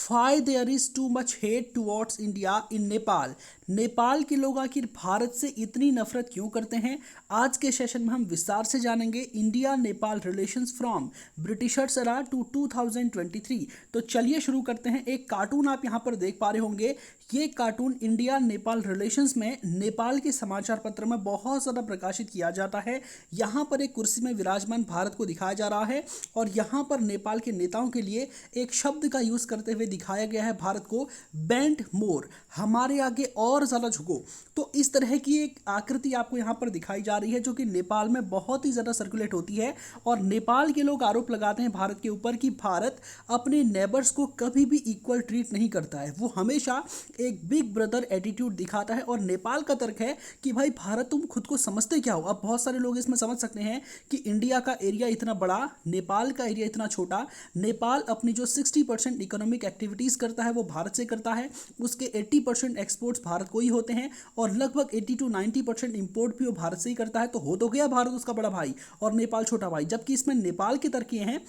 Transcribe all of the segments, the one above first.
Y there is too much hate towards India in Nepal. Nepal के लोग आखिर भारत से इतनी नफरत क्यों करते हैं, आज के सेशन में हम विस्तार से जानेंगे। India Nepal relations from Britishers era to 2023। तो चलिए शुरू करते हैं। एक कार्टून आप यहाँ पर देख पा रहे होंगे। ये कार्टून इंडिया नेपाल रिलेशंस में नेपाल के समाचार पत्र में बहुत ज़्यादा प्रकाशित किया जाता है। यहाँ पर एक कुर्सी में विराजमान भारत को दिखाया जा रहा है और यहाँ पर नेपाल के नेताओं के लिए एक शब्द का यूज़ करते हुए दिखाया गया है भारत को, बेंड मोर, हमारे आगे और ज़्यादा झुको। तो इस तरह की एक आकृति आपको यहाँ पर दिखाई जा रही है जो कि नेपाल में बहुत ही ज़्यादा सर्कुलेट होती है। और नेपाल के लोग आरोप लगाते हैं भारत के ऊपर कि भारत अपने नेबर्स को कभी भी इक्वल ट्रीट नहीं करता है, वो हमेशा एक बिग ब्रदर एटीट्यूड दिखाता है। और नेपाल का तर्क है कि भाई भारत, तुम खुद को समझते क्या हो। अब बहुत सारे लोग इसमें समझ सकते हैं कि इंडिया का एरिया इतना बड़ा, नेपाल का एरिया इतना छोटा, नेपाल अपनी जो 60% इकोनॉमिक एक्टिविटीज़ करता है वो भारत से करता है, उसके 80% एक्सपोर्ट्स भारत को ही होते हैं और लगभग 80 to 90% इंपोर्ट भी वो भारत से ही करता है। तो हो तो गया भारत उसका बड़ा भाई और नेपाल छोटा भाई। जबकि इसमें नेपाल के तर्क ये हैं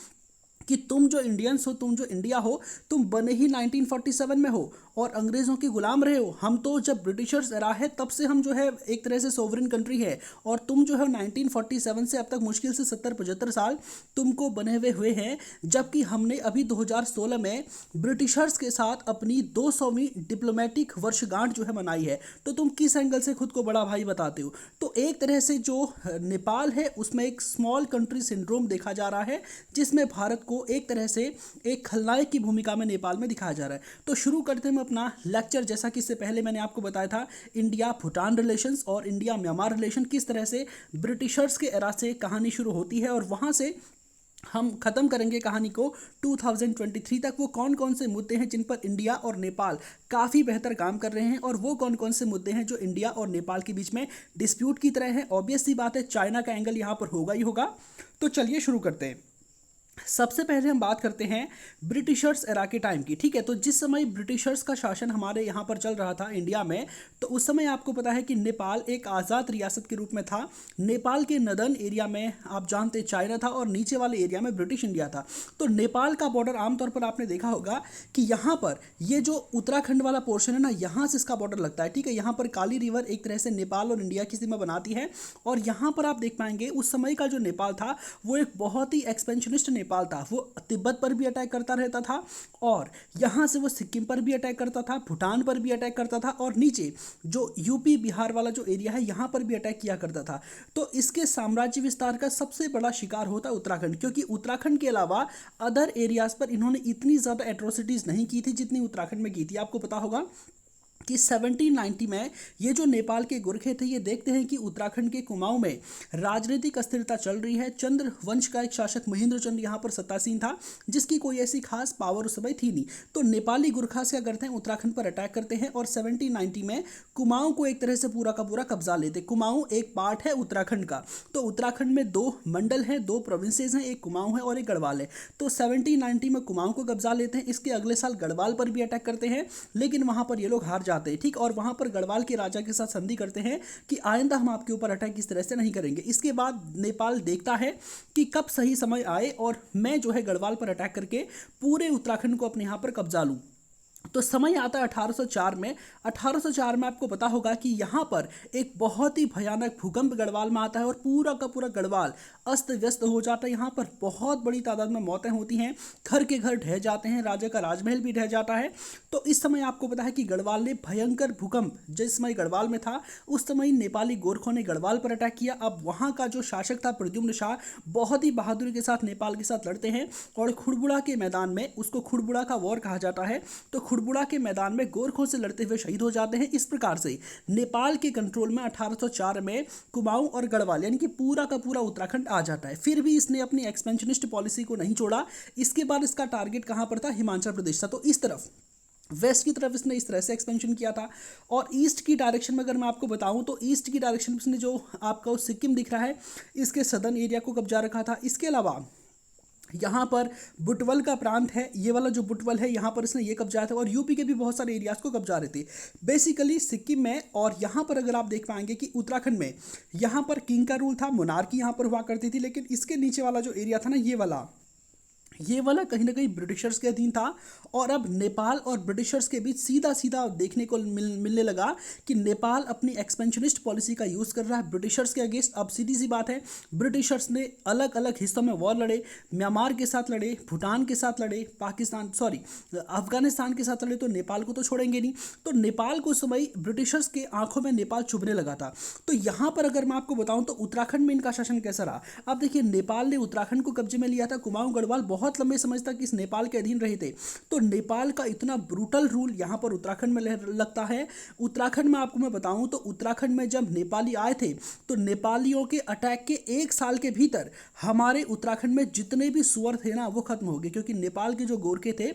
कि तुम जो इंडियंस हो, तुम जो इंडिया हो, तुम बने ही 1947 में हो और अंग्रेज़ों के गुलाम रहे हो। हम तो जब ब्रिटिशर्स एरा है तब से हम जो है एक तरह से सोवरेन कंट्री है और तुम जो है 1947 से अब तक मुश्किल से 70-75 साल तुमको बने हुए हैं। जबकि हमने अभी 2016 में ब्रिटिशर्स के साथ अपनी 200वीं डिप्लोमेटिक वर्षगांठ जो है मनाई है। तो तुम किस एंगल से खुद को बड़ा भाई बताते हो। तो एक तरह से जो नेपाल है उसमें एक स्मॉल कंट्री सिंड्रोम देखा जा रहा है, जिसमें भारत को एक तरह से एक खलनायक की भूमिका में नेपाल में दिखाया जा रहा है। तो शुरू करते हैं अपना लेक्चर। जैसा कि इससे पहले मैंने आपको बताया था, इंडिया भूटान रिलेशंस और इंडिया म्यांमार रिलेशन किस तरह से ब्रिटिशर्स के एरा से कहानी शुरू होती है और वहाँ से हम ख़त्म करेंगे कहानी को 2023 तक। वो कौन कौन से मुद्दे हैं जिन पर इंडिया और नेपाल काफ़ी बेहतर काम कर रहे हैं और वो कौन कौन से मुद्दे हैं जो इंडिया और नेपाल के बीच में डिस्प्यूट की तरह है। ऑब्वियस सी बात है, चाइना का एंगल यहाँ पर होगा ही होगा। तो चलिए शुरू करते हैं। सबसे पहले हम बात करते हैं ब्रिटिशर्स एरा के टाइम की। ठीक है, तो जिस समय ब्रिटिशर्स का शासन हमारे यहाँ पर चल रहा था इंडिया में, तो उस समय आपको पता है कि नेपाल एक आज़ाद रियासत के रूप में था। नेपाल के नदर्न एरिया में आप जानते चाइना था और नीचे वाले एरिया में ब्रिटिश इंडिया था। तो नेपाल का बॉर्डर आमतौर पर आपने देखा होगा कि यहाँ पर ये जो उत्तराखंड वाला पोर्शन है ना, यहाँ से इसका बॉर्डर लगता है। ठीक है, यहाँ पर काली रिवर एक तरह से नेपाल और इंडिया की सीमा बनाती है। और यहाँ पर आप देख पाएंगे उस समय का जो नेपाल था वो एक बहुत ही एक्सपेंशनिस्ट नेपाल था। वो तिब्बत पर भी अटैक करता रहता था और यहाँ से वो सिक्किम पर भी अटैक करता था, भूटान पर भी अटैक करता था और नीचे जो यूपी बिहार वाला जो एरिया है यहाँ पर भी अटैक किया करता था। तो इसके साम्राज्य विस्तार का सबसे बड़ा शिकार होता है उत्तराखंड, क्योंकि उत्तराखंड के अलावा अदर एरियाज पर इन्होंने इतनी ज़्यादा एट्रोसिटीज़ नहीं की थी जितनी उत्तराखंड में की थी। आपको पता होगा कि 1790 में ये जो नेपाल के गोरखे थे, ये देखते हैं कि उत्तराखंड के कुमाऊं में राजनीतिक अस्थिरता चल रही है। चंद्र वंश का एक शासक महेंद्र चंद्र यहाँ पर सत्तासीन था, जिसकी कोई ऐसी खास पावर उस समय थी नहीं। तो नेपाली गुरखास क्या करते हैं, उत्तराखंड पर अटैक करते हैं और 1790 में कुमाऊं को एक तरह से पूरा का पूरा कब्जा लेते। कुमाऊं एक पार्ट है उत्तराखंड का। तो उत्तराखंड में 2 मंडल हैं, 2 प्रोविंसेस हैं, एक कुमाऊं है और एक गढ़वाल है। तो 1790 में कुमाऊं को कब्जा लेते हैं। इसके अगले साल गढ़वाल पर भी अटैक करते हैं, लेकिन वहाँ पर ये लोग हार जाते हैं। ठीक, और वहां पर गढ़वाल के राजा के साथ संधि करते हैं कि आइंदा हम आपके ऊपर अटैक इस तरह से नहीं करेंगे। इसके बाद नेपाल देखता है कि कब सही समय आए और मैं जो है गढ़वाल पर अटैक करके पूरे उत्तराखंड को अपने यहां पर कब्जा लूं। तो समय आता है 1804 में। 1804 में आपको पता होगा कि यहाँ पर एक बहुत ही भयानक भूकंप गढ़वाल में आता है और पूरा का पूरा गढ़वाल अस्त व्यस्त हो जाता है। यहाँ पर बहुत बड़ी तादाद में मौतें होती हैं, घर के घर ढह जाते हैं, राजा का राजमहल भी ढह जाता है। तो इस समय आपको पता है कि गढ़वाल ने भयंकर भूकंप, जिस समय गढ़वाल में था उस समय नेपाली गोरखों ने गढ़वाल पर अटैक किया। अब वहाँ का जो शासक था प्रद्युम्न शाह, बहुत ही बहादुरी के साथ नेपाल के साथ लड़ते हैं और खुड़बुड़ा के मैदान में, उसको खुड़बुड़ा का वॉर कहा जाता है, तो खुड़बुड़ा के मैदान में गोरखों से लड़ते हुए शहीद हो जाते हैं। इस प्रकार से नेपाल के कंट्रोल में 1804 में कुमाऊं और गढ़वाल यानी कि पूरा का पूरा उत्तराखंड आ जाता है। फिर भी इसने अपनी एक्सपेंशनिस्ट पॉलिसी को नहीं छोड़ा। इसके बाद इसका टारगेट कहां पर था, हिमाचल प्रदेश था। तो इस तरफ वेस्ट की तरफ इसने इस तरह से एक्सपेंशन किया था। और ईस्ट की डायरेक्शन में अगर मैं आपको बताऊं तो ईस्ट की डायरेक्शन में इसने जो आपका सिक्किम दिख रहा है, इसके सदर्न एरिया को कब्जा रखा था। इसके अलावा यहाँ पर बुटवल का प्रांत है, ये वाला जो बुटवल है यहाँ पर इसने ये कब्जा था और यूपी के भी बहुत सारे एरियाज को कब्जा रहे थे बेसिकली सिक्किम में। और यहाँ पर अगर आप देख पाएंगे कि उत्तराखंड में यहाँ पर किंग का रूल था, मोनार्की यहाँ पर हुआ करती थी। लेकिन इसके नीचे वाला जो एरिया था ना, ये वाला ये वाला कहीं ना कहीं ब्रिटिशर्स के अधीन था। और अब नेपाल और ब्रिटिशर्स के बीच सीधा सीधा देखने को मिलने लगा कि नेपाल अपनी एक्सपेंशनिस्ट पॉलिसी का यूज़ कर रहा है ब्रिटिशर्स के अगेंस्ट। अब सीधी सी बात है, ब्रिटिशर्स ने अलग अलग हिस्सों में वॉर लड़े, म्यांमार के साथ लड़े, भूटान के साथ लड़े, पाकिस्तान सॉरी अफगानिस्तान के साथ लड़े, तो नेपाल को तो छोड़ेंगे नहीं। तो नेपाल को समय ब्रिटिशर्स के आंखों में नेपाल चुभने लगा था। तो यहाँ पर अगर मैं आपको बताऊँ तो उत्तराखंड में इनका शासन कैसा रहा। अब देखिए, नेपाल ने उत्तराखंड को कब्जे में लिया था। कुमाऊं गढ़वाल बहुत लंबे समय तक इस नेपाल के अधीन रहे थे। तो नेपाल का इतना ब्रूटल रूल यहाँ पर उत्तराखंड में लगता है। उत्तराखंड में आपको मैं बताऊं तो उत्तराखंड में जब नेपाली आए थे तो नेपालियों के अटैक के 1 साल के भीतर हमारे उत्तराखंड में जितने भी सुअर थे ना वो खत्म हो गए, क्योंकि नेपाल के जो गोरखे थे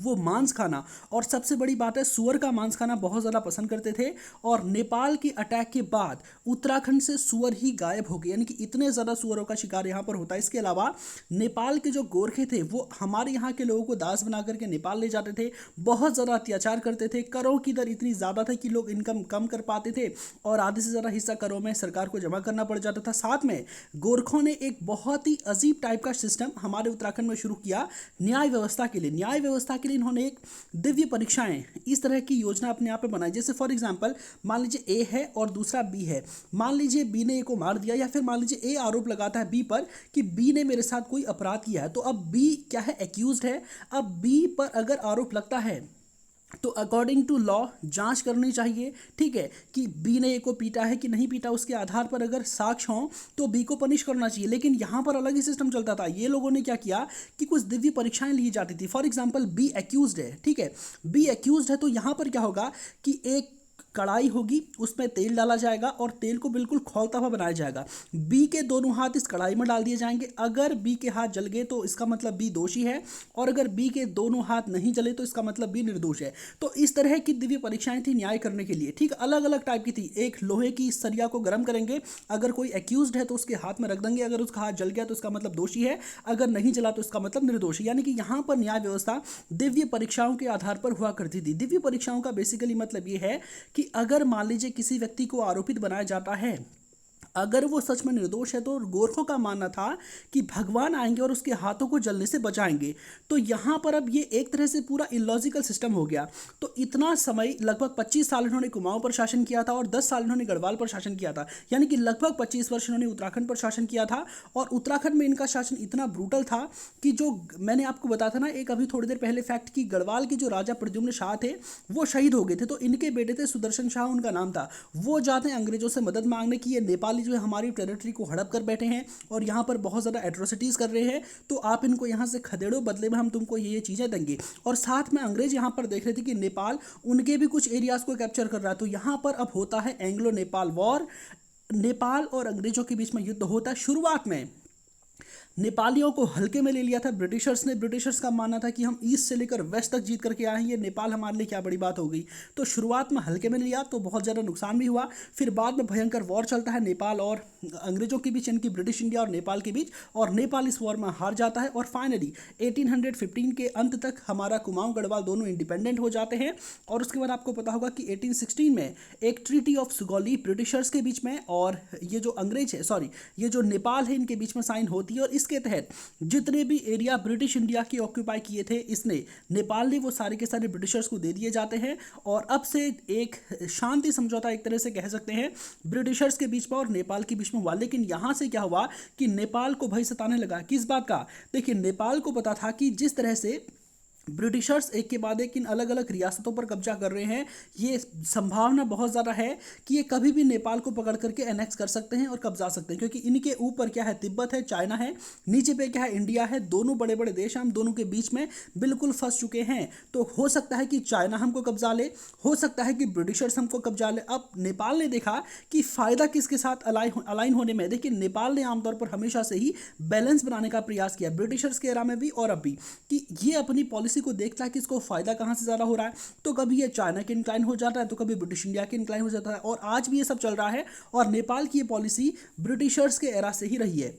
वो मांस खाना, और सबसे बड़ी बात है सुअर का मांस खाना बहुत ज़्यादा पसंद करते थे। और नेपाल की अटैक के बाद उत्तराखंड से सुअर ही गायब हो गए, यानी कि इतने ज़्यादा सुअरों का शिकार यहाँ पर होता है। इसके अलावा नेपाल के जो गोरखे थे वो हमारे यहाँ के लोगों को दास बना करके नेपाल ले जाते थे, बहुत ज़्यादा अत्याचार करते थे। करों की दर इतनी ज़्यादा थी कि लोग इनकम कम कर पाते थे और आधे से ज़्यादा हिस्सा करों में सरकार को जमा करना पड़ जाता था। साथ में गोरखों ने एक बहुत ही अजीब टाइप का सिस्टम हमारे उत्तराखंड में शुरू किया न्याय व्यवस्था के लिए। न्याय व्यवस्था के लिए इन्होंने एक दिव्य परीक्षाएं इस तरह की योजना अपने आप पे बनाई। जैसे फॉर एग्जांपल मान लीजिए ए है और दूसरा बी है, मान लीजिए बी ने ए को मार दिया, या फिर मान लीजिए ए आरोप लगाता है बी पर कि बी ने मेरे साथ कोई अपराध किया है। तो अब बी क्या है, एक्यूज्ड है। अब बी पर अगर आरोप लगता है तो अकॉर्डिंग टू लॉ जांच करनी चाहिए, ठीक है, कि बी ने ए को पीटा है कि नहीं पीटा। उसके आधार पर अगर साक्ष्य हों तो बी को पनिश करना चाहिए। लेकिन यहाँ पर अलग ही सिस्टम चलता था। ये लोगों ने क्या किया कि कुछ दिव्य परीक्षाएं ली जाती थी। फॉर एग्जांपल बी एक्यूज्ड है, ठीक है, बी एक्यूज्ड है तो यहाँ पर क्या होगा कि एक कढ़ाई होगी, उसमें तेल डाला जाएगा और तेल को बिल्कुल खौलता हुआ बनाया जाएगा। बी के दोनों हाथ इस कढ़ाई में डाल दिए जाएंगे। अगर बी के हाथ जल गए तो इसका मतलब बी दोषी है, और अगर बी के दोनों हाथ नहीं जले तो इसका मतलब बी निर्दोष है। तो इस तरह की दिव्य परीक्षाएं थी न्याय करने के लिए, ठीक, अलग अलग टाइप की थी। एक लोहे की सरिया को गर्म करेंगे, अगर कोई एक्यूज्ड है तो उसके हाथ में रख देंगे, अगर उसका हाथ जल गया तो इसका मतलब दोषी है, अगर नहीं जला तो इसका मतलब निर्दोष है। यानी कि यहाँ पर न्याय व्यवस्था दिव्य परीक्षाओं के आधार पर हुआ करती थी। दिव्य परीक्षाओं का बेसिकली मतलब ये है कि अगर मान लीजिए किसी व्यक्ति को आरोपित बनाया जाता है, अगर वो सच में निर्दोष है तो गोरखों का मानना था कि भगवान आएंगे और उसके हाथों को जलने से बचाएंगे। तो यहाँ पर अब ये एक तरह से पूरा इलॉजिकल सिस्टम हो गया। तो इतना समय लगभग 25 साल इन्होंने कुमाऊं पर शासन किया था और 10 साल इन्होंने गढ़वाल पर शासन किया था, यानी कि लगभग 25 वर्ष इन्होंने उत्तराखंड पर शासन किया था। और उत्तराखंड में इनका शासन इतना ब्रूटल था कि जो मैंने आपको बताया था ना एक अभी थोड़ी देर पहले फैक्ट, कि गढ़वाल के जो राजा प्रद्युम्न शाह थे वो शहीद हो गए थे, तो इनके बेटे थे सुदर्शन शाह उनका नाम था। वो जाते हैं अंग्रेजों से मदद मांगने की, ये नेपाली जो है हमारी टेरिटरी को हड़प कर बैठे हैं और यहाँ पर बहुत ज़्यादा एट्रोसिटीज़ कर रहे हैं, तो आप इनको यहाँ से खदेड़ो, बदले में हम तुमको ये चीज़ें देंगे। और साथ में अंग्रेज यहाँ पर देख रहे थे कि नेपाल उनके भी कुछ एरियाज़ को कैप्चर कर रहा है। तो यहाँ पर अब होता है एंग्लो नेपाल वॉर, नेपाल और अंग्रेजों के बीच में युद्ध होता है। शुरुआत में नेपालियों को हल्के में ले लिया था ब्रिटिशर्स ने। ब्रिटिशर्स का मानना था कि हम ईस्ट से लेकर वेस्ट तक जीत करके आए हैं, ये नेपाल हमारे लिए क्या बड़ी बात हो गई। तो शुरुआत में हल्के में लिया तो बहुत ज़्यादा नुकसान भी हुआ। फिर बाद में भयंकर वॉर चलता है नेपाल और अंग्रेजों के बीच, इनकी ब्रिटिश इंडिया और नेपाल के बीच, और नेपाल इस वॉर में हार जाता है। और फाइनली 1815 के अंत तक हमारा कुमाऊं गढ़वाल दोनों इंडिपेंडेंट हो जाते हैं। और उसके बाद आपको पता होगा कि 1816 में एक ट्रीटी ऑफ सुगौली ब्रिटिशर्स के बीच में और ये जो अंग्रेज है ये जो नेपाल है इनके बीच में साइन होती है। और इसके तहत जितने भी एरिया ब्रिटिश इंडिया के ऑक्यूपाई किए थे इसने नेपाल ने वो सारे के सारे ब्रिटिशर्स को दे दिए जाते हैं। और अब से एक शांति समझौता एक तरह से कह सकते हैं ब्रिटिशर्स के बीच में और नेपाल के बीच में हुआ। लेकिन यहाँ से क्या हुआ कि नेपाल को भय सताने लगा। किस बात का? देखिए, नेपाल को पता था कि जिस तरह से ब्रिटिशर्स एक के बाद एक इन अलग अलग रियासतों पर कब्जा कर रहे हैं, ये संभावना बहुत ज़्यादा है कि ये कभी भी नेपाल को पकड़ करके एनेक्स कर सकते हैं और कब्जा सकते हैं, क्योंकि इनके ऊपर क्या है, तिब्बत है, चाइना है, नीचे पे क्या है, इंडिया है। दोनों बड़े बड़े देश हम दोनों के बीच में बिल्कुल फंस चुके हैं। तो हो सकता है कि चाइना हमको कब्जा ले, हो सकता है कि ब्रिटिशर्स हमको कब्जा ले। अब नेपाल ने देखा कि फ़ायदा किसके साथ अलाइन होने में। देखिए, नेपाल ने आमतौर पर हमेशा से ही बैलेंस बनाने का प्रयास किया, ब्रिटिशर्स के एरा में भी और अब भी, कि ये अपनी पॉलिसी को देखता है कि इसको फायदा कहां से ज्यादा हो रहा है। तो कभी ये चाइना के इंक्लाइन हो जाता है, तो कभी ब्रिटिश इंडिया के इंक्लाइन हो जाता है, और आज भी ये सब चल रहा है। और नेपाल की ये पॉलिसी ब्रिटिशर्स के एरा से ही रही है।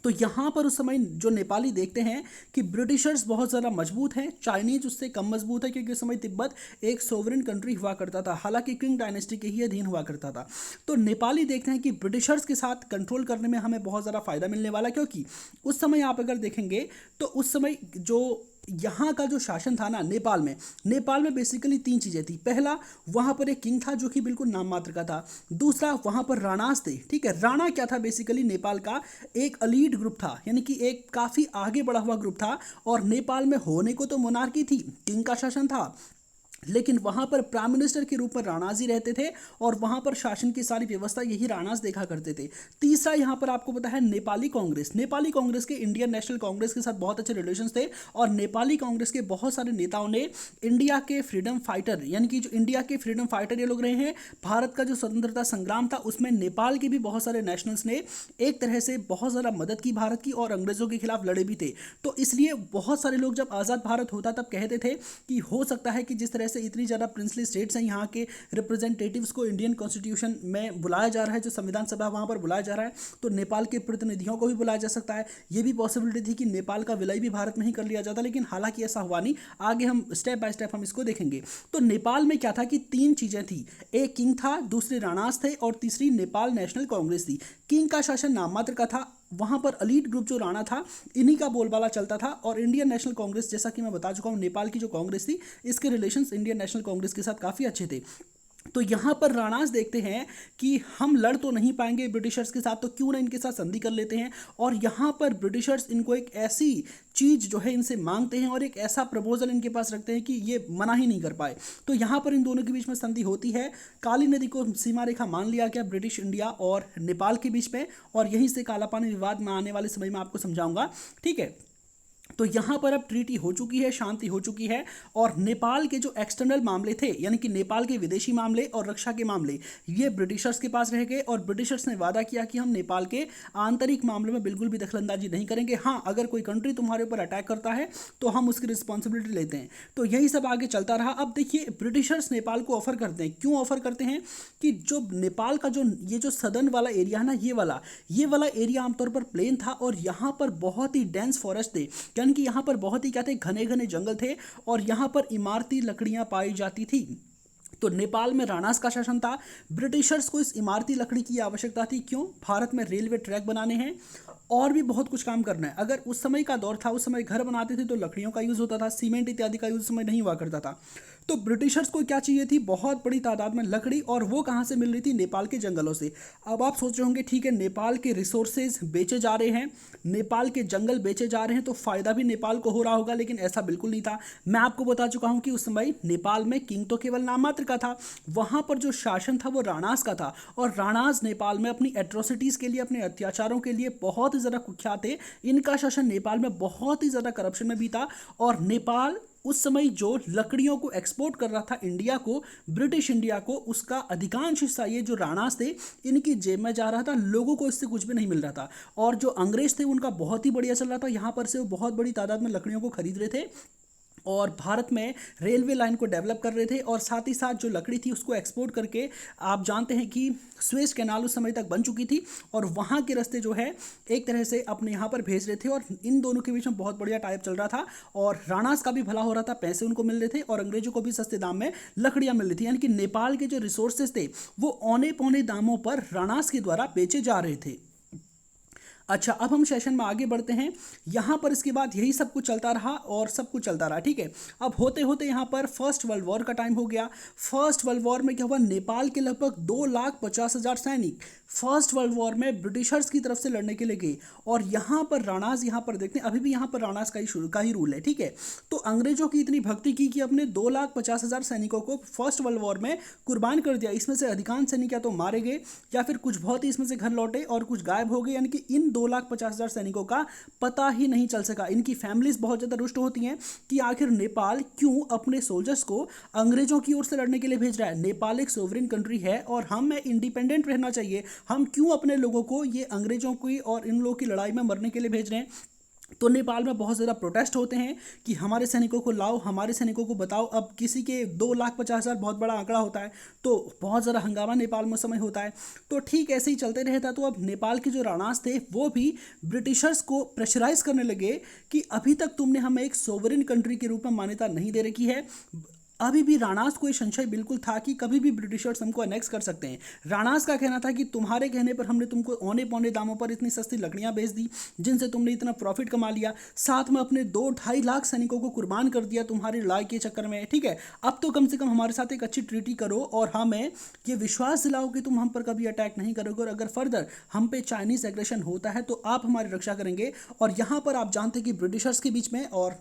तो यहाँ पर उस समय जो नेपाली देखते हैं कि ब्रिटिशर्स बहुत ज़्यादा मजबूत हैं, चाइनीज उससे कम मजबूत है, क्योंकि उस समय तिब्बत एक सोवरेन कंट्री हुआ करता था, हालांकि किंग डायनेस्टी के ही अधीन हुआ करता था। तो नेपाली देखते हैं कि ब्रिटिशर्स के साथ कंट्रोल करने में हमें बहुत ज़्यादा फायदा मिलने वाला, क्योंकि उस समय आप अगर देखेंगे तो उस समय जो यहाँ का जो शासन था ना नेपाल में बेसिकली तीन चीज़ें थी। पहला, वहाँ पर एक किंग था जो कि बिल्कुल नाम मात्र का था। दूसरा, वहाँ पर राणास थे, ठीक है। राणा क्या था, बेसिकली नेपाल का एक अलीट ग्रुप था, यानी कि एक काफ़ी आगे बढ़ा हुआ ग्रुप था। और नेपाल में होने को तो मोनार्की थी, किंग का शासन था, लेकिन वहाँ पर प्राइम मिनिस्टर के रूप में राणास ही रहते थे, और वहाँ पर शासन की सारी व्यवस्था यही राणास देखा करते थे। तीसरा, यहाँ पर आपको पता है नेपाली कांग्रेस के इंडियन नेशनल कांग्रेस के साथ बहुत अच्छे रिलेशंस थे, और नेपाली कांग्रेस के बहुत सारे नेताओं ने इंडिया के फ्रीडम फाइटर, यानी कि जो इंडिया के फ्रीडम फाइटर ये लोग रहे हैं, भारत का जो स्वतंत्रता संग्राम था उसमें नेपाल के भी बहुत सारे नेशनल्स ने एक तरह से बहुत ज़्यादा मदद की भारत की, और अंग्रेज़ों के खिलाफ लड़े भी थे। तो इसलिए बहुत सारे लोग जब आज़ाद भारत होता तब कहते थे कि हो सकता है कि जिस तरह से इतनी ज़्यादा प्रिंसली स्टेट्स हैं, यहाँ के रिप्रेजेंटेटिव्स को इंडियन कॉन्स्टिट्यूशन में बुलाया जा रहा है, जो संविधान सभा वहाँ पर बुलाया जा रहा है, तो नेपाल के प्रतिनिधियों को भी बुलाया जा सकता है। ये भी पॉसिबिलिटी थी कि नेपाल का विलय भी भारत में ही कर लिया जाता, लेकिन हालांकि ऐसा हुआ नहीं। आगे हम स्टेप बाय स्टेप हम इसको देखेंगे। तो नेपाल में क्या था कि तीन चीज़ें थी, एक किंग था, दूसरे राणास थे, और तीसरी नेपाल नेशनल कांग्रेस थी। किंग का शासन नाम मात्र का था, वहाँ पर अलीट ग्रुप जो राणा था इन्हीं का बोलबाला चलता था, और इंडियन नेशनल कांग्रेस, जैसा कि मैं बता चुका हूँ, नेपाल की जो कांग्रेस थी इसके रिलेशंस इंडियन नेशनल कांग्रेस के साथ काफ़ी अच्छे थे। तो यहाँ पर राणास देखते हैं कि हम लड़ तो नहीं पाएंगे ब्रिटिशर्स के साथ, तो क्यों ना इनके साथ संधि कर लेते हैं। और यहाँ पर ब्रिटिशर्स इनको एक ऐसी चीज़ जो है इनसे मांगते हैं, और एक ऐसा प्रपोजल इनके पास रखते हैं कि ये मना ही नहीं कर पाए। तो यहाँ पर इन दोनों के बीच में संधि होती है, काली नदी को सीमा रेखा मान लिया गया ब्रिटिश इंडिया और नेपाल के बीच में, और यहीं से काला पानी विवाद में आने वाले समय में आपको समझाऊंगा, ठीक है। तो यहाँ पर अब ट्रीटी हो चुकी है, शांति हो चुकी है, और नेपाल के जो एक्सटर्नल मामले थे, यानी कि नेपाल के विदेशी मामले और रक्षा के मामले, ये ब्रिटिशर्स के पास रह गए, और ब्रिटिशर्स ने वादा किया कि हम नेपाल के आंतरिक मामलों में बिल्कुल भी दखलंदाजी नहीं करेंगे। हाँ, अगर कोई कंट्री तुम्हारे ऊपर अटैक करता है तो हम उसकी रिस्पॉन्सिबिलिटी लेते हैं। तो यही सब आगे चलता रहा। अब देखिए, ब्रिटिशर्स नेपाल को ऑफर करते हैं, क्यों ऑफर करते हैं कि जो नेपाल का जो ये जो सदर्न वाला एरिया है ना, ये वाला एरिया आमतौर पर प्लेन था, और यहाँ पर बहुत ही डेंस फॉरेस्ट थे, यानी कि यहाँ पर बहुत ही क्या थे, घने घने जंगल थे, और यहाँ पर इमारती लकड़ियाँ पाई जाती थी। तो नेपाल में राणास का शासन था। ब्रिटिशर्स को इस इमारती लकड़ी की आवश्यकता थी, क्यों, भारत में रेलवे ट्रैक बनाने हैं और भी बहुत कुछ काम करना है। अगर उस समय का दौर था, उस समय घर बनाते थे तो लकड़ियों का यूज़ होता था, सीमेंट इत्यादि का यूज़ उस समय नहीं हुआ करता था। तो ब्रिटिशर्स को क्या चाहिए थी, बहुत बड़ी तादाद में लकड़ी, और वो कहाँ से मिल रही थी, नेपाल के जंगलों से। अब आप सोच रहे होंगे, ठीक है, नेपाल के रिसोर्सेज बेचे जा रहे हैं, नेपाल के जंगल बेचे जा रहे हैं, तो फ़ायदा भी नेपाल को हो रहा होगा, लेकिन ऐसा बिल्कुल नहीं था। मैं आपको बता चुका हूँ कि उस समय नेपाल में किंग तो केवल नाम मात्र का था, वहाँ पर जो शासन था वो राणास का था, और राणास नेपाल में अपनी एट्रोसिटीज़ के लिए, अपने अत्याचारों के लिए बहुत ही ज़्यादा कुख्यात थे। इनका शासन नेपाल में बहुत ही ज़्यादा करप्शन में भी था, और नेपाल उस समय जो लकड़ियों को एक्सपोर्ट कर रहा था इंडिया को, ब्रिटिश इंडिया को, उसका अधिकांश हिस्सा ये जो राणास थे इनकी जेब में जा रहा था, लोगों को इससे कुछ भी नहीं मिल रहा था। और जो अंग्रेज थे उनका बहुत ही बढ़िया चल रहा था, यहाँ पर से वो बहुत बड़ी तादाद में लकड़ियों को खरीद रहे थे, और भारत में रेलवे लाइन को डेवलप कर रहे थे, और साथ ही साथ जो लकड़ी थी उसको एक्सपोर्ट करके, आप जानते हैं कि स्वेज कैनाल उस समय तक बन चुकी थी, और वहाँ के रास्ते जो है एक तरह से अपने यहाँ पर भेज रहे थे, और इन दोनों के बीच में बहुत बढ़िया टाइप चल रहा था, और राणास का भी भला हो रहा था, पैसे उनको मिल रहे थे, और अंग्रेजों को भी सस्ते दाम में लकड़ियाँ मिल रही थी, यानी कि नेपाल के जो रिसोर्सेज थे वो औने पौने दामों पर राणास के द्वारा बेचे जा रहे थे। अच्छा, अब हम सेशन में आगे बढ़ते हैं। यहाँ पर इसके बाद यही सब कुछ चलता रहा, और सब कुछ चलता रहा, ठीक है। अब होते होते यहाँ पर फर्स्ट वर्ल्ड वॉर का टाइम हो गया। फर्स्ट वर्ल्ड वॉर में क्या हुआ, नेपाल के लगभग 2,50,000 सैनिक फर्स्ट वर्ल्ड वॉर में ब्रिटिशर्स की तरफ से लड़ने के लिए गए, और यहाँ पर राणास, यहाँ पर देखते हैं अभी भी यहाँ पर राणास का ही रूल है, ठीक है। तो अंग्रेजों की इतनी भक्ति की कि अपने 2,50,000 सैनिकों को फर्स्ट वर्ल्ड वॉर में कुर्बान कर दिया। इसमें से अधिकांश सैनिक या तो मारे गए, या फिर कुछ बहुत ही इसमें से घर लौटे, और कुछ गायब हो गए, यानी कि इन 2,50,000 सैनिकों का पता ही नहीं चल सका। इनकी फैमिलीज बहुत ज़्यादा रुष्ट होती हैं कि आखिर नेपाल क्यों अपने सोल्जर्स को अंग्रेजों की ओर से लड़ने के लिए भेज रहा है। नेपाल एक सोवरेन कंट्री है, और हमें इंडिपेंडेंट रहना चाहिए, हम क्यों अपने लोगों को ये अंग्रेजों की और इन लोगों की लड़ाई में मरने के लिए भेज रहे हैं। तो नेपाल में बहुत ज़्यादा प्रोटेस्ट होते हैं कि हमारे सैनिकों को लाओ, हमारे सैनिकों को बताओ। अब किसी के 2,50,000 बहुत बड़ा आंकड़ा होता है, तो बहुत ज़्यादा हंगामा नेपाल में उस समय होता है। तो ठीक ऐसे ही चलते रहता। तो अब नेपाल के जो राणास थे वो भी ब्रिटिशर्स को प्रेशराइज करने लगे कि अभी तक तुमने हमें एक सोवरेन कंट्री के रूप में मान्यता नहीं दे रखी है। अभी भी राणास को ये संशय बिल्कुल था कि कभी भी ब्रिटिशर्स हमको अनेक्स कर सकते हैं। राणास का कहना था कि तुम्हारे कहने पर हमने तुमको औने पौने दामों पर इतनी सस्ती लकड़ियां बेच दी जिनसे तुमने इतना प्रॉफिट कमा लिया, साथ में अपने 2-2.5 लाख सैनिकों को कुर्बान कर दिया तुम्हारी लड़ाई के चक्कर में। ठीक है, अब तो कम से कम हमारे साथ एक अच्छी ट्रीटी करो और हमें ये विश्वास दिलाओ कि तुम हम पर कभी अटैक नहीं करोगे, और अगर फर्दर हम पे चाइनीज एग्रेशन होता है तो आप हमारी रक्षा करेंगे। और यहाँ पर आप जानते हैं कि ब्रिटिशर्स के बीच में और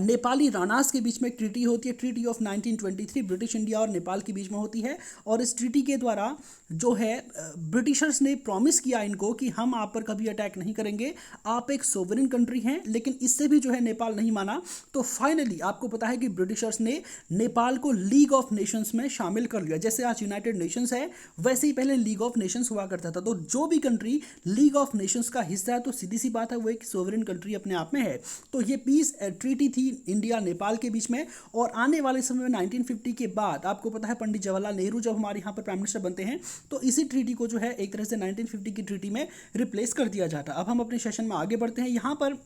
नेपाली राणास के बीच में एक ट्रीटी होती है, ट्रीटी ऑफ 1923, ब्रिटिश इंडिया और नेपाल के बीच में होती है। और इस ट्रीटी के द्वारा जो है ब्रिटिशर्स ने प्रॉमिस किया इनको कि हम आप पर कभी अटैक नहीं करेंगे, आप एक सोवरेन कंट्री हैं। लेकिन इससे भी जो है नेपाल नहीं माना। तो फाइनली आपको पता है कि ब्रिटिशर्स ने नेपाल को लीग ऑफ नेशंस में शामिल कर लिया। जैसे आज यूनाइटेड नेशंस है वैसे ही पहले लीग ऑफ नेशंस हुआ करता था। तो जो भी कंट्री लीग ऑफ नेशंस का हिस्सा है तो सीधी सी बात है वो एक सोवरेन कंट्री अपने आप में है। तो ये पीस ट्रीटी थी इंडिया नेपाल के बीच में। और आने वाले समय में 1950 के बाद आपको पता है पंडित जवाहरलाल नेहरू जब हमारे यहाँ पर प्राइम मिनिस्टर बनते हैं तो इसी ट्रीटी को जो है एक तरह से 1950 की ट्रीटी में रिप्लेस कर दिया जाता। अब हम अपने सेशन में आगे बढ़ते हैं। यहाँ पर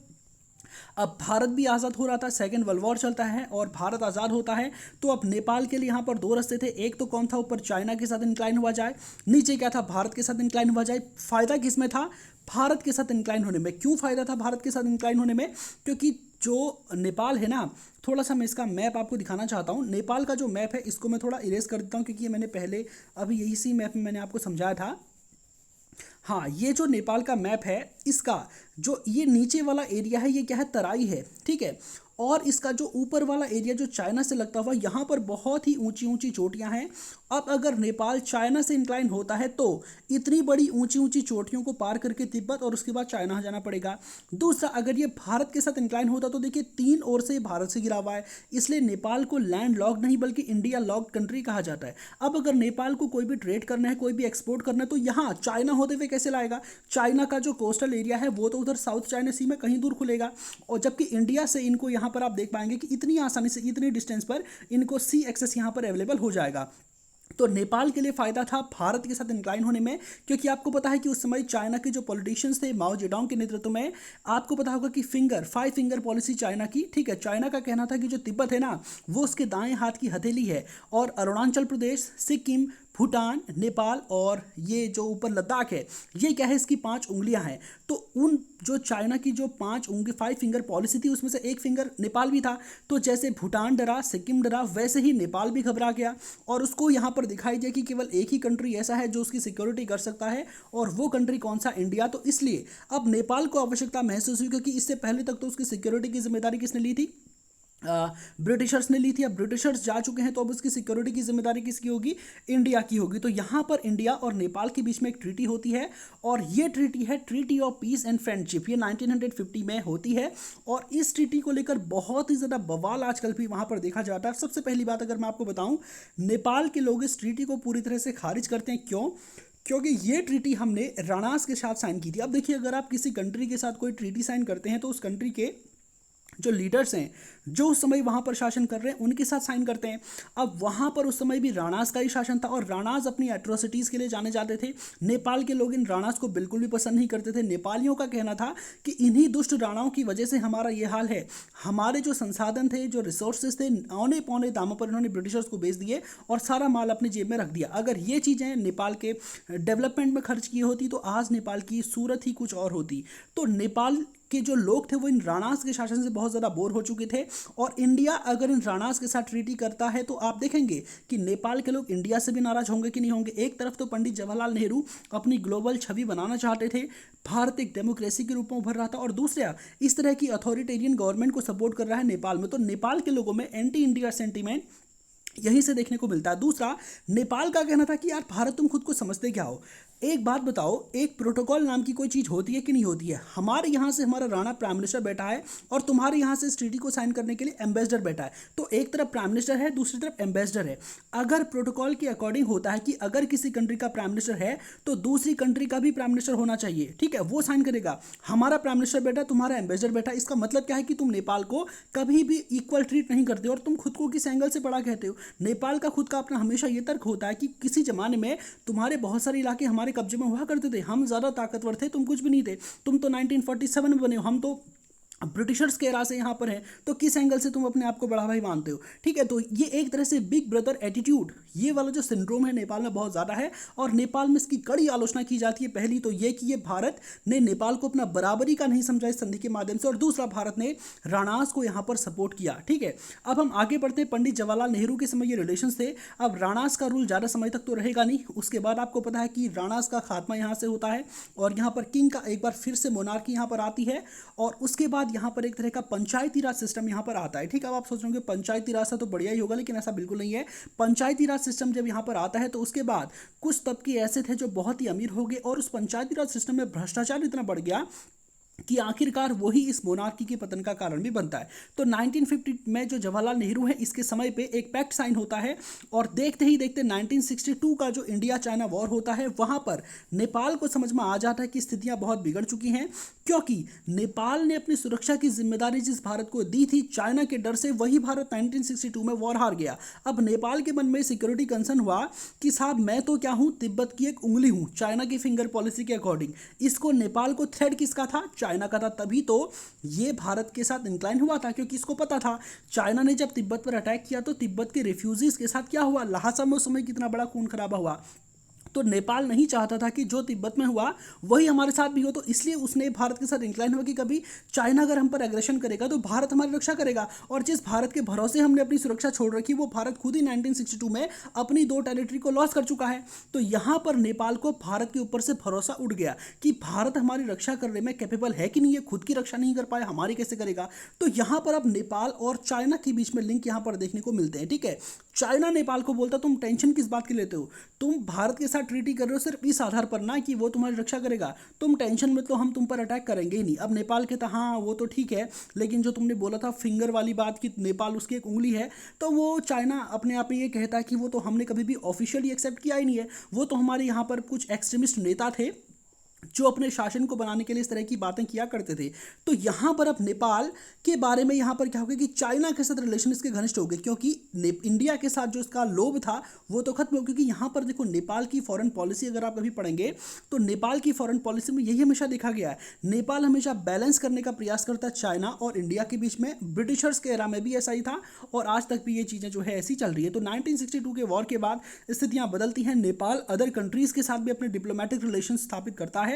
अब भारत भी आज़ाद हो रहा था, सेकेंड वर्ल्ड वॉर चलता है और भारत आज़ाद होता है। तो अब नेपाल के लिए यहाँ पर दो रास्ते थे। एक तो कौन था, ऊपर चाइना के साथ इंक्लाइन हुआ जाए, नीचे क्या था, भारत के साथ इंक्लाइन हुआ जाए। फ़ायदा किस में था, भारत के साथ इंक्लाइन होने में। क्यों फ़ायदा था भारत के साथ इंक्लाइन होने में, क्योंकि जो नेपाल है ना, थोड़ा सा मैं इसका मैप आपको दिखाना चाहता हूँ। नेपाल का जो मैप है इसको मैं थोड़ा इरेज कर देता हूँ क्योंकि ये मैंने पहले अभी यही सी मैप में मैंने आपको समझाया था। हाँ, ये जो नेपाल का मैप है इसका जो ये नीचे वाला एरिया है ये क्या है, तराई है। ठीक है, और इसका जो ऊपर वाला एरिया जो चाइना से लगता हुआ यहाँ पर बहुत ही ऊंची ऊंची चोटियाँ हैं। अब अगर नेपाल चाइना से इंक्लाइन होता है तो इतनी बड़ी ऊंची ऊंची चोटियों को पार करके तिब्बत और उसके बाद चाइना जाना पड़ेगा। दूसरा, अगर ये भारत के साथ इंक्लाइन होता तो देखिए तीन ओर से भारत से घिरा हुआ है, इसलिए नेपाल को लैंड लॉक नहीं बल्कि इंडिया लॉक कंट्री कहा जाता है। अब अगर नेपाल को कोई भी ट्रेड करना है, कोई भी एक्सपोर्ट करना है तो यहाँ चाइना होते हुए कैसे लाएगा। चाइना का जो कोस्टल एरिया है वो तो उधर साउथ चाइना सी में कहीं दूर खुलेगा, और जबकि इंडिया से इनको यहाँ पर आप देख पाएंगे कि इतनी आसानी से इतनी डिस्टेंस पर इनको सी एक्सेस यहाँ पर अवेलेबल हो जाएगा। तो नेपाल के लिए फ़ायदा था भारत के साथ इंक्लाइन होने में, क्योंकि आपको पता है कि उस समय चाइना के जो पॉलिटिशियंस थे माओ जेडोंग के नेतृत्व में, आपको पता होगा कि 5 फिंगर पॉलिसी चाइना की। ठीक है, चाइना का कहना था कि जो तिब्बत है ना वो उसके दाएं हाथ की हथेली है, और अरुणाचल प्रदेश, सिक्किम, भूटान, नेपाल और ये जो ऊपर लद्दाख है ये क्या है, इसकी 5 उंगलियां हैं। तो उन जो चाइना की जो 5 उंगली 5 फिंगर पॉलिसी थी उसमें से एक फिंगर नेपाल भी था। तो जैसे भूटान डरा, सिक्किम डरा, वैसे ही नेपाल भी घबरा गया और उसको यहाँ पर दिखाई दिया कि केवल एक ही कंट्री ऐसा है जो उसकी सिक्योरिटी कर सकता है, और वो कंट्री कौन सा, इंडिया। तो इसलिए अब नेपाल को आवश्यकता महसूस हुई, क्योंकि इससे पहले तक तो उसकी सिक्योरिटी की जिम्मेदारी किसने ली थी, ब्रिटिशर्स ने ली थी। अब ब्रिटिशर्स जा चुके हैं तो अब उसकी सिक्योरिटी की जिम्मेदारी किसकी होगी, इंडिया की होगी। तो यहाँ पर इंडिया और नेपाल के बीच में एक ट्रीटी होती है, और ये ट्रीटी है treaty of peace and friendship. ये 1950 में होती है, और इस ट्रीटी को लेकर बहुत ही ज़्यादा बवाल आजकल भी वहाँ पर देखा जाता है। सबसे पहली बात अगर मैं आपको बताऊँ, नेपाल के लोग इस ट्रीटी को पूरी तरह से खारिज करते हैं। क्यों, क्योंकि ये ट्रीटी हमने राणास के साथ साइन की थी। अब देखिए, अगर आप किसी कंट्री के साथ कोई ट्रीटी साइन करते हैं तो उस कंट्री के जो लीडर्स हैं जो उस समय वहाँ पर शासन कर रहे हैं उनके साथ साइन करते हैं। अब वहाँ पर उस समय भी राणास का ही शासन था, और राणास अपनी एट्रोसिटीज़ के लिए जाने जाते थे। नेपाल के लोग इन राणास को बिल्कुल भी पसंद नहीं करते थे। नेपालियों का कहना था कि इन्हीं दुष्ट राणाओं की वजह से हमारा ये हाल है। हमारे जो संसाधन थे, जो रिसोर्सेज थे, औने पौने दामों पर इन्होंने ब्रिटिशर्स को बेच दिए और सारा माल अपनी जेब में रख दिया। अगर ये चीज़ें नेपाल के डेवलपमेंट में खर्च की होती तो आज नेपाल की सूरत ही कुछ और होती। तो नेपाल के जो लोग थे वो इन राणास के शासन से बहुत ज़्यादा बोर हो चुके थे, और इंडिया अगर इन राणास के साथ ट्रीटी करता है तो आप देखेंगे कि नेपाल के लोग इंडिया से भी नाराज होंगे कि नहीं होंगे। एक तरफ तो पंडित जवाहरलाल नेहरू अपनी ग्लोबल छवि बनाना चाहते थे, भारत एक डेमोक्रेसी के रूप में उभर रहा था, और दूसरा इस तरह की अथॉरिटेरियन गवर्नमेंट को सपोर्ट कर रहा है नेपाल में। तो नेपाल के लोगों में एंटी इंडिया सेंटीमेंट यहीं से देखने को मिलता है। दूसरा, नेपाल का कहना था कि यार भारत तुम खुद को समझते क्या हो, एक बात बताओ, एक प्रोटोकॉल नाम की कोई चीज़ होती है कि नहीं होती है? हमारे यहाँ से हमारा राणा प्राइम मिनिस्टर बैठा है और तुम्हारे यहाँ से इस ट्रीटी को साइन करने के लिए एम्बेसडर बैठा है। तो एक तरफ प्राइम मिनिस्टर है, दूसरी तरफ एम्बेसडर है। अगर प्रोटोकॉल के अकॉर्डिंग होता है कि अगर किसी कंट्री का प्राइम मिनिस्टर है तो दूसरी कंट्री का भी प्राइम मिनिस्टर होना चाहिए, ठीक है, वो साइन करेगा। हमारा प्राइम मिनिस्टर बैठा, तुम्हारा एम्बेसडर बैठा, इसका मतलब क्या है कि तुम नेपाल को कभी भी इक्वल ट्रीट नहीं करते और तुम खुद को किस एंगल से बड़ा कहते हो। नेपाल का खुद का अपना हमेशा ये तर्क होता है कि किसी जमाने में तुम्हारे बहुत सारे इलाके हमारे कब्जे में हुआ करते थे, हम ज़्यादा ताकतवर थे, तुम कुछ भी नहीं थे, तुम तो 1947 में बने हो, हम तो ब्रिटिशर्स के एरा से यहाँ पर है, तो किस एंगल से तुम अपने आप को बड़ा भाई मानते हो? ठीक है, तो ये एक तरह से बिग ब्रदर एटीट्यूड, ये वाला जो सिंड्रोम है नेपाल में बहुत ज़्यादा है और नेपाल में इसकी कड़ी आलोचना की जाती है। पहली तो ये कि ये भारत ने नेपाल को अपना बराबरी का नहीं समझा इस संधि के माध्यम से, और दूसरा भारत ने राणास को यहाँ पर सपोर्ट किया। ठीक है, अब हम आगे बढ़ते हैं। पंडित जवाहरलाल नेहरू के समय ये रिलेशंस थे। अब राणास का रूल ज़्यादा समय तक तो रहेगा नहीं, उसके बाद आपको पता है कि राणास का खात्मा यहाँ से होता है और यहाँ पर किंग का एक बार फिर से मोनार्की यहाँ पर आती है और उसके बाद यहाँ पर एक तरह का पंचायती राज सिस्टम यहाँ पर आता है। ठीक है, अब आप सोच रहे होंगे पंचायती राज तो बढ़िया ही होगा, लेकिन ऐसा बिल्कुल नहीं है। पंचायती राज सिस्टम जब यहाँ पर आता है तो उसके बाद कुछ तबके ऐसे थे जो बहुत ही अमीर हो गए और उस पंचायती राज सिस्टम में भ्रष्टाचार इतना बढ़ गया कि आखिरकार वही इस मोनार्की के पतन का कारण भी बनता है। तो 1950 में जो जवाहरलाल नेहरू है, इसके समय पे एक पैक्ट साइन होता है और देखते ही देखते 1962 का जो इंडिया चाइना वॉर होता है, वहाँ पर नेपाल को समझ में आ जाता है कि स्थितियाँ बहुत बिगड़ चुकी हैं, क्योंकि नेपाल ने अपनी सुरक्षा की जिम्मेदारी जिस भारत को दी थी चाइना के डर से, वही भारत 1962 में वॉर हार गया। अब नेपाल के मन में सिक्योरिटी कंसर्न हुआ कि साहब मैं तो क्या हूँ, तिब्बत की एक उंगली हूँ चाइना की फिंगर पॉलिसी के अकॉर्डिंग। इसको नेपाल को थ्रेट किसका था? चाइना का था। तभी तो ये भारत के साथ इंक्लाइन हुआ था, क्योंकि इसको पता था चाइना ने जब तिब्बत पर अटैक किया तो तिब्बत के रिफ्यूजीज के साथ क्या हुआ, लहासा में उस समय कितना बड़ा खून खराबा हुआ। तो नेपाल नहीं चाहता था कि जो तिब्बत में हुआ वही हमारे साथ भी हो, तो इसलिए उसने भारत के साथ इंक्लाइन हुआ कि कभी चाइना अगर हम पर एग्रेशन करेगा तो भारत हमारी रक्षा करेगा। और जिस भारत के भरोसे हमने अपनी सुरक्षा छोड़ रखी, वो भारत खुद ही 1962 में अपनी 2 टेरिटरी को लॉस कर चुका है। तो यहाँ पर नेपाल को भारत के ऊपर से भरोसा उठ गया कि भारत हमारी रक्षा करने में कैपेबल है कि नहीं, है खुद की रक्षा नहीं कर पाया, हमारी कैसे करेगा। तो यहाँ पर अब नेपाल और चाइना के बीच में लिंक यहाँ पर देखने को मिलते हैं। ठीक है, चाइना नेपाल को बोलता तुम टेंशन किस बात की लेते हो, तुम भारत के साथ ट्रीटी कर रहे हो सिर्फ इस आधार पर ना कि वो तुम्हारी रक्षा करेगा, तुम टेंशन में तो हम तुम पर अटैक करेंगे ही नहीं। अब नेपाल कहता हाँ वो तो ठीक है, लेकिन जो तुमने बोला था फिंगर वाली बात कि नेपाल उसकी एक उंगली है, तो वो चाइना अपने आप में ये कहता है कि वो तो हमने कभी भी ऑफिशियली एक्सेप्ट किया ही नहीं है, वो तो हमारे यहाँ पर कुछ एक्सट्रीमिस्ट नेता थे जो अपने शासन को बनाने के लिए इस तरह की बातें किया करते थे। तो यहाँ पर अब नेपाल के बारे में यहाँ पर क्या हो गया कि चाइना के साथ रिलेशन इसके घनिष्ठ हो गए, क्योंकि इंडिया के साथ जो इसका लोभ था वो तो खत्म हो, क्योंकि यहाँ पर देखो नेपाल की फॉरेन पॉलिसी अगर आप कभी पढ़ेंगे तो नेपाल की फॉरेन पॉलिसी में यही हमेशा देखा गया है, नेपाल हमेशा बैलेंस करने का प्रयास करता है चाइना और इंडिया के बीच में। ब्रिटिशर्स के एरा में भी ऐसा ही था और आज तक भी ये चीज़ें जो है ऐसी चल रही है। तो 1962 के वॉर के बाद स्थितियाँ बदलती हैं, नेपाल अदर कंट्रीज़ के साथ भी अपने डिप्लोमेटिक रिलेशन स्थापित करता है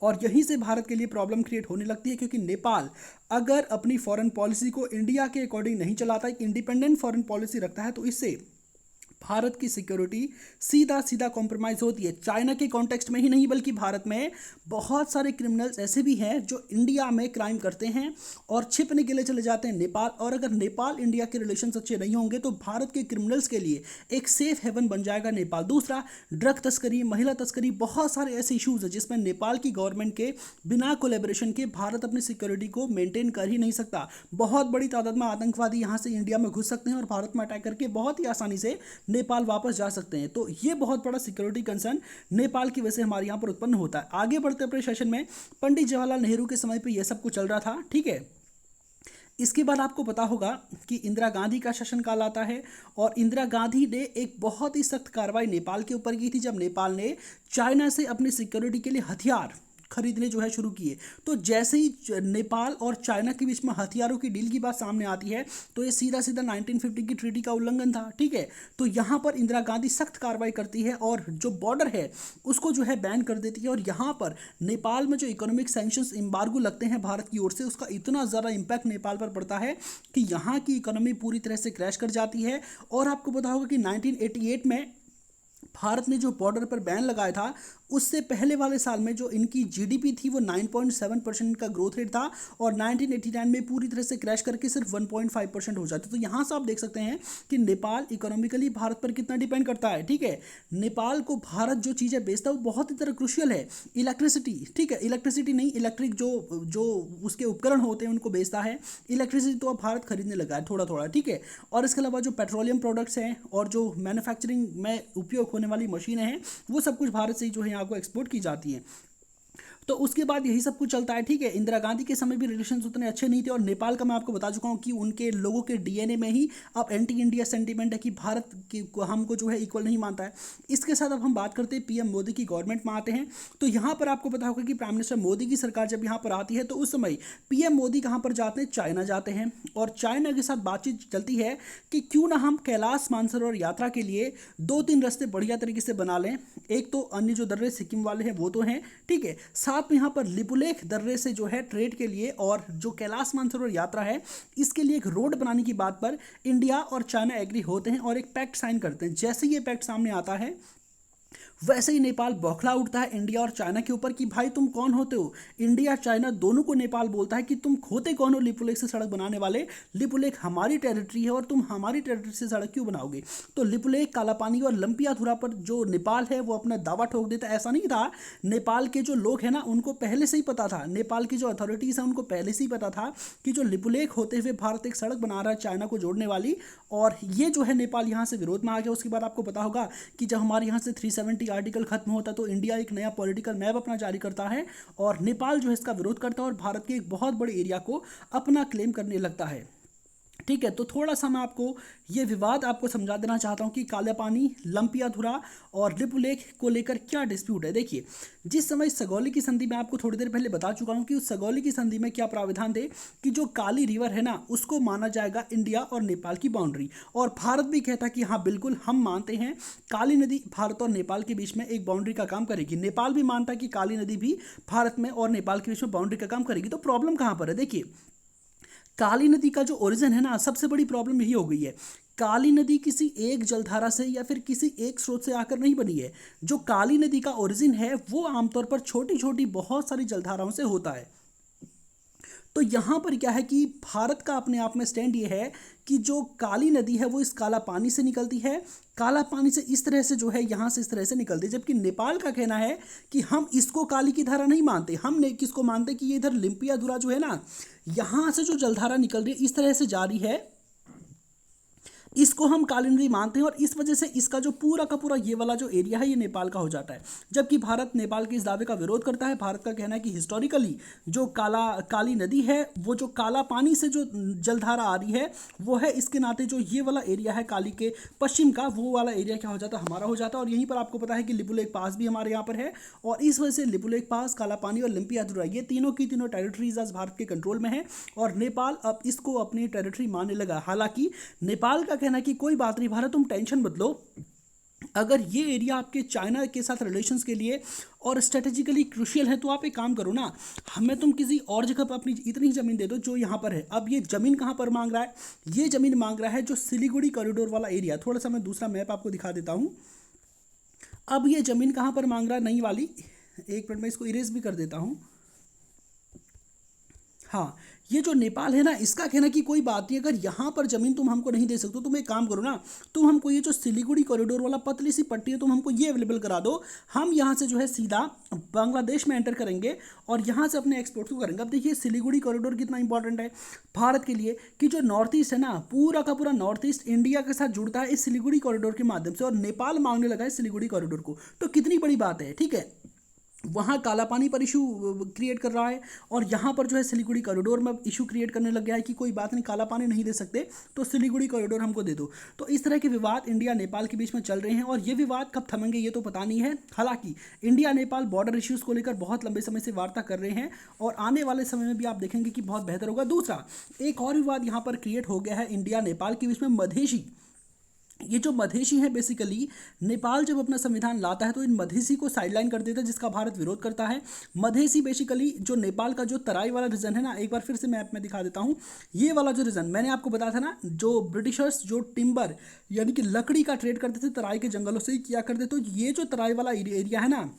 और यहीं से भारत के लिए प्रॉब्लम क्रिएट होने लगती है, क्योंकि नेपाल अगर अपनी फॉरेन पॉलिसी को इंडिया के अकॉर्डिंग नहीं चलाता, एक इंडिपेंडेंट फॉरेन पॉलिसी रखता है, तो इससे भारत की सिक्योरिटी सीधा सीधा कॉम्प्रोमाइज़ होती है। चाइना के कॉन्टेक्स्ट में ही नहीं बल्कि भारत में बहुत सारे क्रिमिनल्स ऐसे भी हैं जो इंडिया में क्राइम करते हैं और छिपने के लिए चले जाते हैं नेपाल, और अगर नेपाल इंडिया के रिलेशन अच्छे नहीं होंगे तो भारत के क्रिमिनल्स के लिए एक सेफ हेवन बन जाएगा नेपाल। दूसरा, ड्रग तस्करी, महिला तस्करी, बहुत सारे ऐसे इशूज़ हैं जिसमें नेपाल की गवर्नमेंट के बिना कोलेब्रेशन के भारत अपनी सिक्योरिटी को मेंटेन कर ही नहीं सकता। बहुत बड़ी तादाद में आतंकवादी यहाँ से इंडिया में घुस सकते हैं और भारत में अटैक करके बहुत ही आसानी से नेपाल वापस जा सकते हैं। तो ये बहुत बड़ा सिक्योरिटी कंसर्न नेपाल की वजह से हमारे यहाँ पर उत्पन्न होता है। आगे बढ़ते अपने सेशन में, पंडित जवाहरलाल नेहरू के समय पे ये सब कुछ चल रहा था। ठीक है, इसके बाद आपको पता होगा कि इंदिरा गांधी का शासनकाल आता है और इंदिरा गांधी ने एक बहुत ही सख्त कार्रवाई नेपाल के ऊपर की थी जब नेपाल ने चाइना से अपनी सिक्योरिटी के लिए हथियार खरीदने जो है शुरू किए। तो जैसे ही नेपाल और चाइना के बीच में हथियारों की डील की बात सामने आती है तो ये सीधा सीधा 1950 की ट्रीटी का उल्लंघन था। ठीक है, तो यहाँ पर इंदिरा गांधी सख्त कार्रवाई करती है और जो बॉर्डर है उसको जो है बैन कर देती है, और यहाँ पर नेपाल में जो इकोनॉमिक सैंक्शंस एम्बार्गो लगते हैं भारत की ओर से, उसका इतना ज़्यादा इम्पैक्ट नेपाल पर पड़ता है कि यहाँ की इकोनॉमी पूरी तरह से क्रैश कर जाती है। और आपको पता होगा कि 1988 में भारत ने जो बॉर्डर पर बैन लगाया था उससे पहले वाले साल में जो इनकी जीडीपी थी वो 9.7% का ग्रोथ रेट था और 1989 में पूरी तरह से क्रैश करके सिर्फ 1.5% हो जाती। तो यहाँ से आप देख सकते हैं कि नेपाल इकोनॉमिकली भारत पर कितना डिपेंड करता है। ठीक है, नेपाल को भारत जो चीज़ें बेचता है वो बहुत ही तरह क्रुशियल है। इलेक्ट्रिसिटी, ठीक है, इलेक्ट्रिसिटी नहीं, इलेक्ट्रिक जो जो उसके उपकरण होते हैं उनको बेचता है। इलेक्ट्रिसिटी तो अब भारत खरीदने लगा है थोड़ा थोड़ा। ठीक है, और इसके अलावा जो पेट्रोलियम प्रोडक्ट्स हैं और जो मैन्युफैक्चरिंग में उपयोग होने वाली मशीनें हैं वो सब कुछ भारत से ही जो है यहाँ को एक्सपोर्ट की जाती हैं। तो उसके बाद यही सब कुछ चलता है। ठीक है, इंदिरा गांधी के समय भी रिलेशंस उतने अच्छे नहीं थे और नेपाल का मैं आपको बता चुका हूँ कि उनके लोगों के डीएनए में ही अब एंटी इंडिया सेंटीमेंट है कि भारत को हमको जो है इक्वल नहीं मानता है। इसके साथ अब हम बात करते हैं पीएम मोदी की गवर्नमेंट में आते हैं। तो यहाँ पर आपको पता होगा कि प्राइम मिनिस्टर मोदी की सरकार जब यहाँ पर आती है तो उस समय पीएम मोदी कहाँ पर जाते हैं, चाइना जाते हैं और चाइना के साथ बातचीत चलती है कि क्यों ना हम कैलाश मानसरोवर यात्रा के लिए 2-3 रास्ते बढ़िया तरीके से बना लें। एक तो अन्य जो दर्रे सिक्किम वाले हैं वो तो हैं, ठीक है, साथ में यहाँ पर लिपुलेख दर्रे से जो है ट्रेड के लिए और जो कैलाश मानसरोवर यात्रा है इसके लिए एक रोड बनाने की बात पर इंडिया और चाइना एग्री होते हैं और एक पैक्ट साइन करते हैं। जैसे ये पैक्ट सामने आता है वैसे ही नेपाल बौखला उठता है इंडिया और चाइना के ऊपर कि भाई तुम कौन होते हो। इंडिया चाइना दोनों को नेपाल बोलता है कि तुम होते कौन हो लिपुलेख से सड़क बनाने वाले, लिपुलेख हमारी टेरिटरी है और तुम हमारी टेरिटरी से सड़क क्यों बनाओगे। तो लिपुलेख, कालापानी और लंपियाथुरा पर जो नेपाल है वो अपना दावा ठोक देता। ऐसा नहीं था, नेपाल के जो लोग हैं ना उनको पहले से ही पता था, नेपाल की जो अथॉरिटीज़ हैं उनको पहले से ही पता था कि जो लिपुलेख होते हुए भारत एक सड़क बना रहा है चाइना को जोड़ने वाली, और ये जो है नेपाल यहाँ से विरोध में आ गया। उसके बाद आपको पता होगा कि जब हमारे यहाँ से 370 आर्टिकल खत्म होता तो इंडिया एक नया पॉलिटिकल मैप अपना जारी करता है और नेपाल जो है इसका विरोध करता है और भारत के एक बहुत बड़े एरिया को अपना क्लेम करने लगता है। ठीक है, तो थोड़ा सा मैं आपको ये विवाद आपको समझा देना चाहता हूँ कि कालापानी, लंपियाथुरा और लिपुलेख को लेकर क्या डिस्प्यूट है। देखिए, जिस समय सगौली की संधि में आपको थोड़ी देर पहले बता चुका हूँ कि उस सगौली की संधि में क्या प्रावधान थे कि जो काली रिवर है ना उसको माना जाएगा इंडिया और नेपाल की बाउंड्री, और भारत भी कहता कि हाँ बिल्कुल हम मानते हैं काली नदी भारत और नेपाल के बीच में एक बाउंड्री का काम करेगी। नेपाल भी मानता कि काली नदी भी भारत में और नेपाल के बीच में बाउंड्री का काम करेगी। तो प्रॉब्लम कहाँ पर है, देखिए काली नदी का जो ओरिजिन है ना, सबसे बड़ी प्रॉब्लम यही हो गई है। काली नदी किसी एक जलधारा से या फिर किसी एक स्रोत से आकर नहीं बनी है। जो काली नदी का ओरिजिन है वो आमतौर पर छोटी छोटी बहुत सारी जलधाराओं से होता है। तो यहाँ पर क्या है कि भारत का अपने आप में स्टैंड ये है कि जो काली नदी है वो इस काला पानी से निकलती है, काला पानी से इस तरह से जो है यहाँ से इस तरह से निकलती है। जबकि नेपाल का कहना है कि हम इसको काली की धारा नहीं मानते, हम किसको मानते कि ये इधर लिम्पियाधुरा जो है ना यहाँ से जो जलधारा निकल रही है इस तरह से जा रही है, इसको हम काली नदी मानते हैं और इस वजह से इसका जो पूरा का पूरा ये वाला जो एरिया है ये नेपाल का हो जाता है। जबकि भारत नेपाल के इस दावे का विरोध करता है। भारत का कहना है कि हिस्टोरिकली जो काली नदी है वो जो काला पानी से जो जलधारा आ रही है वो है, इसके नाते जो ये वाला एरिया है काली के पश्चिम का वो वाला एरिया क्या हो जाता है, हमारा हो जाता है। और यहीं पर आपको पता है कि लिपुलेख पास भी हमारे यहाँ पर है और इस वजह से लिपुलेख पास, काला पानी और लिम्पियाधुरा ये तीनों की तीनों टेरिटरीज आज भारत के कंट्रोल में है और नेपाल अब इसको अपनी टेरिटरी मानने लगा। हालांकि नेपाल का कहना कि कोई बात नहीं भारत तुम टेंशन मत लो, अगर ये एरिया आपके चाइना के साथ रिलेशंस के लिए और स्ट्रेटेजिकली क्रूशियल है तो आप एक काम करो ना, हमें तुम किसी और जगह पर अपनी इतनी ज़मीन दे दो जो यहाँ पर है। अब ये ज़मीन कहाँ पर मांग रहा है, ये ज़मीन मांग रहा है जो सिलीगुड़ी कॉरिडोर वाला एरिया। थोड़ा सा मैं दूसरा मैप आपको दिखा देता हूँ। अब ये ज़मीन कहाँ पर मांग रहा है, नई वाली, एक मिनट में इसको इरेज भी कर देता हूँ। हाँ, ये जो नेपाल है ना इसका कहना कि कोई बात नहीं, अगर यहाँ पर ज़मीन तुम हमको नहीं दे सकते तुम एक काम करो ना, तुम हमको ये जो सिलीगुड़ी कॉरिडोर वाला पतली सी पट्टी है तुम हमको ये अवेलेबल करा दो, हम यहाँ से जो है सीधा बांग्लादेश में एंटर करेंगे और यहाँ से अपने एक्सपोर्ट को करेंगे। अब देखिए सिलीगुड़ी कॉरिडोर कितना इंपॉर्टेंट है भारत के लिए कि जो नॉर्थ ईस्ट है ना, पूरा का पूरा नॉर्थ ईस्ट इंडिया के साथ जुड़ता है इस सिलीगुड़ी कॉरिडोर के माध्यम से, और नेपाल मांगने लगा है सिलीगुड़ी कॉरिडोर को। तो कितनी बड़ी बात है, ठीक है, वहाँ काला पानी पर इशू क्रिएट कर रहा है और यहाँ पर जो है सिलीगुड़ी कॉरिडोर में इशू क्रिएट करने लग गया है कि कोई बात नहीं, काला पानी नहीं दे सकते तो सिलीगुड़ी कॉरिडोर हमको दे दो। तो इस तरह के विवाद इंडिया नेपाल के बीच में चल रहे हैं और ये विवाद कब थमेंगे ये तो पता नहीं है। हालांकि इंडिया नेपाल बॉर्डर इश्यूज़ को लेकर बहुत लंबे समय से वार्ता कर रहे हैं और आने वाले समय में भी आप देखेंगे कि बहुत बेहतर होगा। दूसरा एक और विवाद यहाँ पर क्रिएट हो गया है इंडिया नेपाल के बीच में, मधेशी ये जो मधेसी हैं बेसिकली, नेपाल जब अपना संविधान लाता है तो इन मधेसी को साइडलाइन कर देता है, जिसका भारत विरोध करता है। मधेसी बेसिकली जो नेपाल का जो तराई वाला रीजन है ना, एक बार फिर से मैप में दिखा देता हूँ। ये वाला जो रीजन मैंने आपको बताया था ना, जो ब्रिटिशर्स जो टिम्बर यानी कि लकड़ी का ट्रेड करते थे तराई के जंगलों से ही किया करते, तो ये जो तराई वाला एरिया है ना,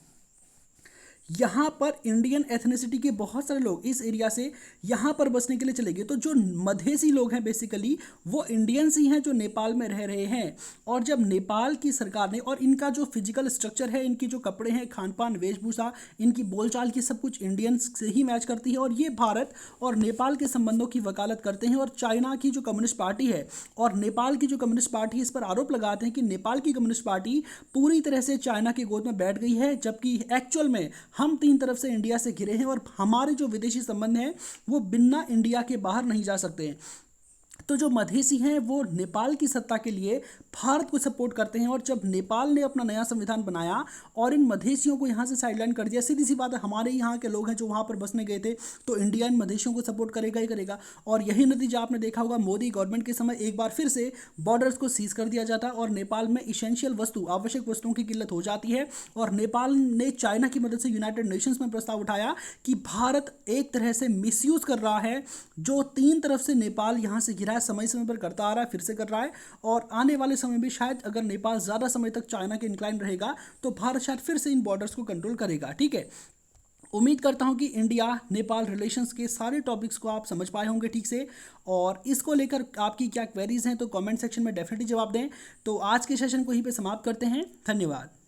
यहाँ पर इंडियन एथनिसिटी के बहुत सारे लोग इस एरिया से यहाँ पर बसने के लिए चले गए। तो जो मधेसी लोग हैं बेसिकली वो इंडियंस ही हैं जो नेपाल में रह रहे हैं। और जब नेपाल की सरकार ने, और इनका जो फिजिकल स्ट्रक्चर है, इनकी जो कपड़े हैं, खान पान, वेशभूषा, इनकी बोलचाल की सब कुछ इंडियंस से ही मैच करती है। और ये भारत और नेपाल के संबंधों की वकालत करते हैं। और चाइना की जो कम्युनिस्ट पार्टी है और नेपाल की जो कम्युनिस्ट पार्टी है, इस पर आरोप लगाते हैं कि नेपाल की कम्युनिस्ट पार्टी पूरी तरह से चाइना की गोद में बैठ गई है, जबकि एक्चुअल में हम तीन तरफ से इंडिया से घिरे हैं और हमारे जो विदेशी संबंध हैं वो बिना इंडिया के बाहर नहीं जा सकते। तो जो मधेसी हैं वो नेपाल की सत्ता के लिए भारत को सपोर्ट करते हैं। और जब नेपाल ने अपना नया संविधान बनाया और इन मधेसियों को यहाँ से साइडलाइन कर दिया, सीधी सी बात है, हमारे यहाँ के लोग हैं जो वहाँ पर बसने गए थे, तो इंडिया इन मधेसियों को सपोर्ट करेगा ही करेगा। और यही नतीजा आपने देखा होगा, मोदी गवर्नमेंट के समय एक बार फिर से बॉर्डर्स को सीज कर दिया जाता है और नेपाल में इसेंशियल वस्तु, आवश्यक वस्तुओं की किल्लत हो जाती है। और नेपाल ने चाइना की मदद से यूनाइटेड नेशंस में प्रस्ताव उठाया कि भारत एक तरह से मिसयूज कर रहा है, जो तीन तरफ से नेपाल यहाँ से घिरा है, समय समय पर करता आ रहा है, फिर से कर रहा है। और आने वाले समय में शायद अगर नेपाल ज़्यादा समय तक चाइना के इंक्लाइन रहेगा तो भारत शायद फिर से इन बॉर्डर्स को कंट्रोल करेगा। ठीक है, उम्मीद करता हूं कि इंडिया नेपाल रिलेशंस के सारे टॉपिक्स को आप समझ पाए होंगे ठीक से। और इसको लेकर आपकी क्या क्वेरीज हैं तो कमेंट सेक्शन में डेफिनेटली जवाब दें। तो आज के सेशन को यहीं पे समाप्त करते हैं। धन्यवाद।